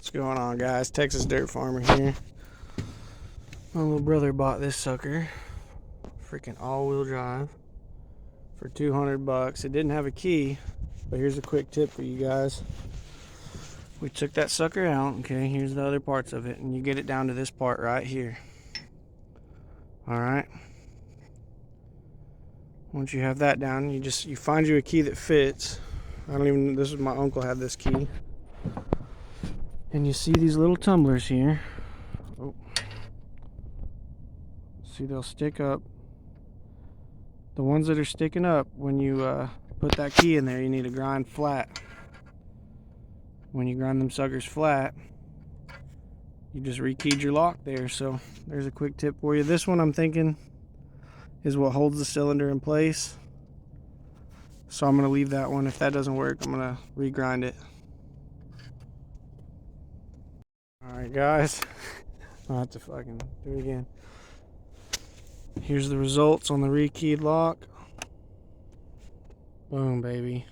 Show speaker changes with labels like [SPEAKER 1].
[SPEAKER 1] What's going on, guys? Texas Dirt Farmer here. My little brother bought this sucker, freaking all-wheel drive, for 200 bucks. It didn't have a key, but here's a quick tip for you guys. We took that sucker out, okay, here's the other parts of it, and you get it down to this part right here. Alright. Once you have that down, you find you a key that fits. This is my uncle had this key. And you see these little tumblers here. Oh. See, they'll stick up. The ones that are sticking up, when you put that key in there, you need to grind flat. When you grind them suckers flat, you just rekeyed your lock there. So there's a quick tip for you. This one, I'm thinking, is what holds the cylinder in place. So I'm going to leave that one. If that doesn't work, I'm going to regrind it. Alright, guys. I'll have to fucking do it again. Here's the results on the rekeyed lock. Boom, baby.